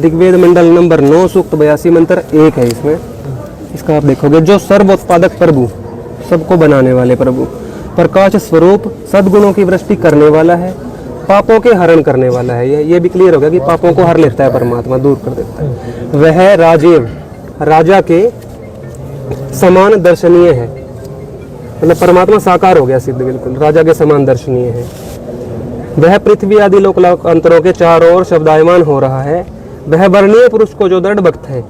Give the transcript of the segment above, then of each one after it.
ऋग्वेद मंडल number 9 सूक्त 82 मंत्र 1 है इसमें। इसका आप देखोगे, जो सर्वोत्पादक प्रभु, सबको बनाने वाले प्रभु, प्रकाश स्वरूप, सद्गुणों की वृष्टि करने वाला है, पापों के हरण करने वाला है। ये भी क्लियर हो गया कि पापों को हर लेता है परमात्मा, दूर कर देता है। वह राजीव, राजा के समान दर्शनीय है, मतलब परमात्मा साकार हो गया सिद्ध, बिल्कुल राजा के समान दर्शनीय है। वह पृथ्वी आदि लोकांतरों के चारों ओर शब्दायमान हो रहा है। वह वर्णीय पुरुष को, जो दृढ़ भक्त है,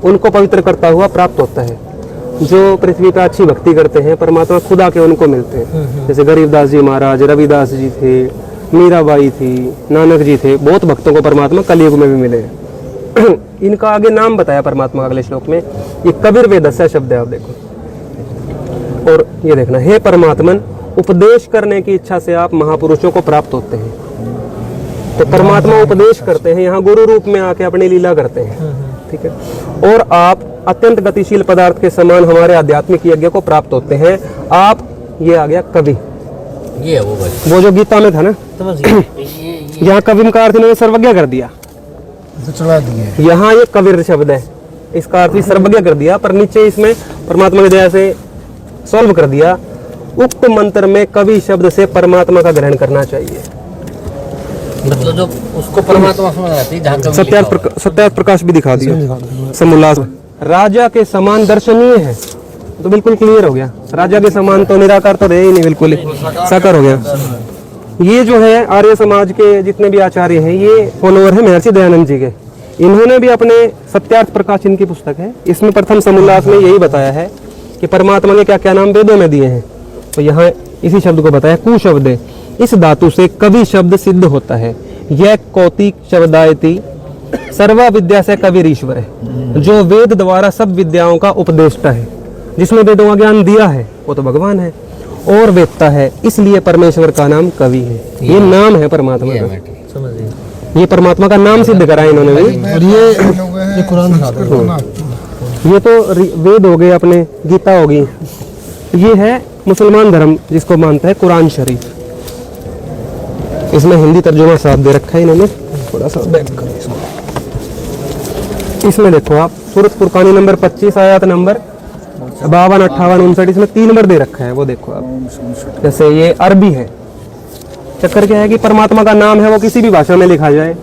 उनको पवित्र करता हुआ प्राप्त होता है। जो पृथ्वी पर अच्छी भक्ति करते हैं, परमात्मा खुद आके उनको मिलते हैं। जैसे गरीबदास जी महाराज, रविदास जी थे, मीराबाई थी, नानक जी थे, बहुत भक्तों को परमात्मा कलयुग में भी मिले। इनका आगे नाम बताया परमात्मा अगले श्लोक में। ये कबीर वेदस्य शब्द है, आप देखो। और ये देखना, हे परमात्मन, उपदेश करने की इच्छा से आप महापुरुषों को प्राप्त होते हैं। तो परमात्मा उपदेश करते हैं, यहाँ गुरु रूप में आके अपनी लीला करते हैं, ठीक है। और आप अत्यंत गतिशील पदार्थ के समान हमारे आध्यात्मिक यज्ञ को प्राप्त होते हैं। आप, ये आ गया कवि, ये वो जो गीता में था ना, यहाँ कवि का अर्थ इन्होंने सर्वज्ञ कर दिया, यहाँ ये कबीर शब्द है, इसका अर्थ भी सर्वज्ञ कर दिया, पर नीचे इसमें परमात्मा की दया से सॉल्व कर दिया। उक्त मंत्र में कवि शब्द से परमात्मा का ग्रहण करना चाहिए, मतलब जो उसको परमात्मा समझ आती है। सत्यार्थ प्रकाश भी दिखा दिया, समुल्लास। राजा के समान दर्शनीय है, तो बिल्कुल क्लियर हो गया। राजा के समान तो निराकार तो रहे ही नहीं, बिल्कुल साकार हो गया। ये जो है आर्य समाज के जितने भी आचार्य हैं, ये फॉलोअर है महर्षि दयानंद जी के। इन्होंने भी अपने सत्यार्थ प्रकाश, इनकी पुस्तक है, इसमें प्रथम समुल्लास में यही बताया है कि परमात्मा ने क्या क्या नाम वेदों में दिए हैं। तो यहाँ इसी शब्द को बताया, कु शब्द, इस धातु से कवि शब्द सिद्ध होता है। यह कौतिक शब्दायति सर्वा विद्या से कबीर ईश्वर है, जो वेद द्वारा सब विद्याओं का उपदेष्टा है। जिसने वेदों का ज्ञान दिया है वो तो भगवान है और वेदता है, इसलिए परमेश्वर का नाम कवि है। ये नाम है परमात्मा का, ये परमात्मा का नाम सिद्ध करा इन्होंने भी। और ये कुरान, ये तो वेद हो गए अपने, गीता होगी। ये है मुसलमान धर्म जिसको मानता है कुरान शरीफ। इसमें हिंदी तर्जुमा साथ दे रखा है इन्होंने, थोड़ा सा बैक करो इसमें देखो आप, सूरत फुरकानी नंबर 25 आयत नंबर 52, 58, 59, इसमें 3 नंबर दे रखा है, वो देखो आप। जैसे ये अरबी है, चक्कर क्या है कि परमात्मा का नाम है वो किसी भी भाषा में लिखा जाए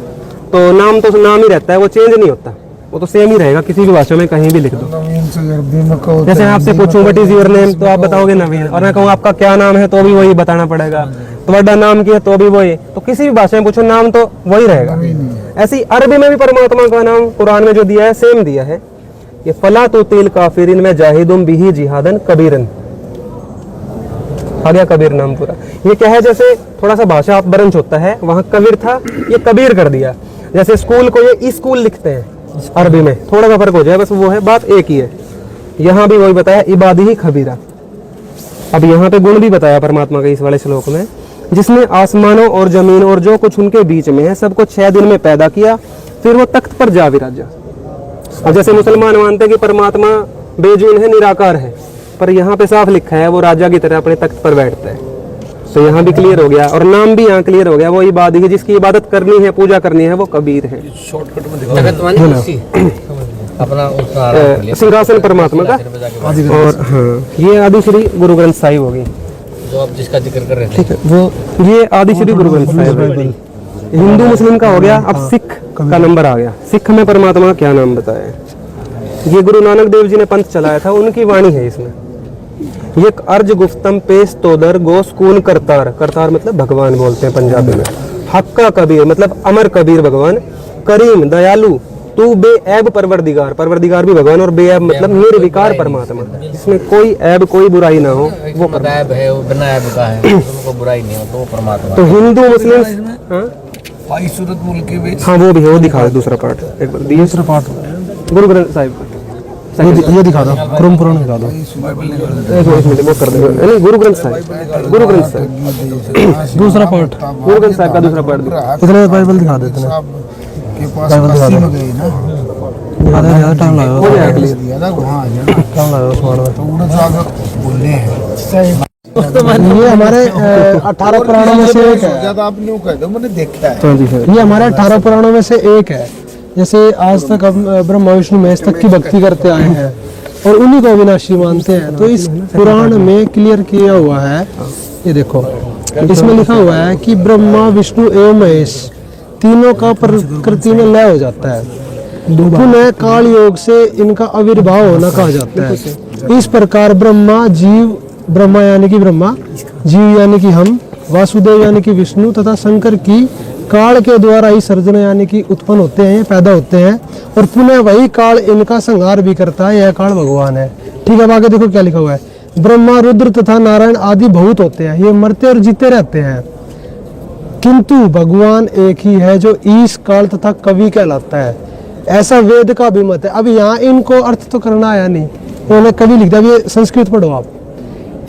तो नाम तो नाम ही रहता है, वो चेंज नहीं होता, वो तो सेम ही रहेगा, किसी भी भाषा में कहीं भी लिख दो। जैसे आपसे पूछूं व्हाट इज योर नेम, तो आप बताओगे नवीन, और मैं कहूँ आपका क्या नाम है तो भी वही बताना पड़ेगा। तुम्हारा नाम क्या है तो भी वही, तो किसी भी भाषा में पूछो नाम तो वही रहेगा। ऐसी अरबी में भी परमात्मा का नाम कुरान में जो दिया है सेम दिया है। ये फला तो तिल काफिरिन में जाहिदुम बिही जिहादन कबीरन, आ गया कबीर नाम पूरा। ये क्या है, जैसे थोड़ा सा भाषा अपभ्रंश होता है, वहाँ कबीर था, ये कबीर कर दिया। जैसे स्कूल को ये स्कूल लिखते हैं अरबी में, थोड़ा सा फर्क हो जाए बस, वो है, बात एक ही है। यहाँ भी वही बताया, इबादी ही खबीरा। अब यहाँ पे गुण भी बताया परमात्मा के इस वाले श्लोक में, जिसने आसमानों और जमीन और जो कुछ उनके बीच में है सबको 6 दिन में पैदा किया, फिर वो तख्त पर जा विराजा। और जैसे मुसलमान मानते हैं कि परमात्मा बेजून है, निराकार है, पर यहाँ पे साफ लिखा है वो राजा की तरह अपने तख्त पर बैठता है। तो यहाँ भी क्लियर हो गया, और नाम भी यहाँ क्लियर हो गया, वो इबादी है, जिसकी इबादत करनी है, पूजा करनी है, वो कबीर है। शॉर्टकट में अपना सिंहासन परमात्मा का। और हाँ, ये आदि श्री गुरु ग्रंथ साहिब होगी जो आप जिसका जिक्र कर रहे थे, ठीक है, वो ये आदि श्री गुरु ग्रंथ साहिब है। हिंदू मुस्लिम का हो गया, अब सिख का नंबर आ गया। सिख में परमात्मा क्या नाम बताया, ये गुरु नानक देव जी ने पंथ चलाया था, उनकी वाणी है इसमें। ये अर्ज गुफ्तम पेश तोदर गोस कून करतार, करतार मतलब भगवान बोलते हैं पंजाबी में। हक्का कबीर मतलब अमर कबीर भगवान। करीम दयालु, तू बेऐब परवरदिगार, परवरदिगार भी भगवान, और बेऐब मतलब निर्विकार परमात्मा, इसमें कोई ऐब कोई बुराई ना हो, वो ऐब है, वो बिना ऐब का है, उनको बुराई नहीं हो, तो वो परमात्मा। तो हिंदू मुस्लिम, हाँ वो भी है, वो दिखा दो दूसरा पार्ट एक बार, दूसरा पार्ट गुरु ग्रंथ साहिब का, ये दिखा दो, क्रम पुराण दिखा दो, एक मिनट वो कर दो, नहीं गुरु ग्रंथ साहिब, गुरु ग्रंथ साहिब दूसरा पार्ट, गुरु ग्रंथ साहिब का दूसरा पार्ट इतने बाइबल दिखा देते हैं के पास टाइम ये हमारे 18 पुराणों में से एक है। आप न्यू कह दो, मैंने देखा है। ये हमारे 18 पुराणों में से एक है। जैसे आज तक हम ब्रह्मा विष्णु महेश तक की भक्ति करते आए हैं और उन्हीं को अविनाशी मानते हैं, तो इस पुराण में क्लियर किया हुआ है, ये देखो इसमें लिखा हुआ है कि ब्रह्मा विष्णु एवं महेश तीनों का प्रकृति में लय हो जाता है, पुनः काल योग से इनका आविर्भाव होना कहा जाता है। इस प्रकार ब्रह्मा जीव, ब्रह्मा यानी कि ब्रह्मा, जीव यानी कि हम, वासुदेव यानी कि विष्णु तथा शंकर की काल के द्वारा ही सर्जन यानी कि उत्पन्न होते हैं, पैदा होते हैं, और पुनः वही काल इनका संहार भी करता है। यह काल भगवान है। ठीक है, अब आगे देखो क्या लिखा हुआ है, ब्रह्मा रुद्र तथा नारायण आदि बहुत होते हैं, ये मरते और जीते रहते हैं, किंतु भगवान एक ही है जो ईश काल तथा कवि कहलाता है, ऐसा वेद का भी मत है। अब यहाँ इनको अर्थ तो करना आया नहीं, उन्होंने कवि लिख दिया। अब ये संस्कृत पढ़ो आप,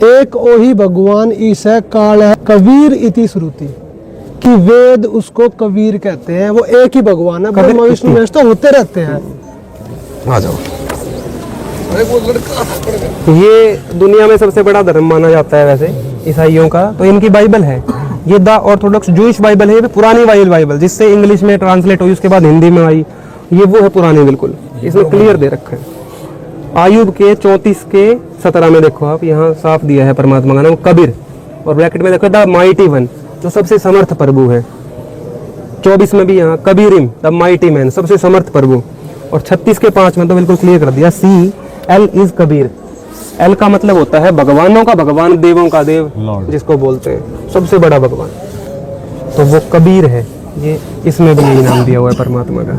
एक ओही भगवान ईश है, काल है कबीर इति श्रुति, कि वेद उसको कबीर कहते हैं, वो एक ही भगवान है। ब्रह्मा विष्णु महेश तो होते रहते हैं। आ जाओ। ये दुनिया में सबसे बड़ा धर्म माना जाता है वैसे ईसाइयों का, तो इनकी बाइबल है ये, द ऑर्थोडॉक्स जूइश बाइबल है, ये पुरानी बाइबल जिससे इंग्लिश में ट्रांसलेट हुई, उसके बाद हिंदी में आई, ये वो है पुरानी बिल्कुल। इसमें क्लियर दे रखा है, आयुब के 34 के 17 में देखो आप, यहाँ साफ दिया है परमात्मा का नाम कबीर, और ब्रैकेट में देखो द माइटी वन, जो सबसे समर्थ प्रभु है। 24 में भी यहाँ कबीरिम द माइटी मैन, सबसे समर्थ प्रभु, और 36 के 5 में तो बिल्कुल क्लियर कर दिया, C L is Kabir. L का मतलब होता है भगवानों का भगवान, देवों का देव जिसको बोलते हैं, सबसे बड़ा भगवान, तो वो कबीर है। ये इसमें भी यही नाम दिया हुआ है परमात्मा का।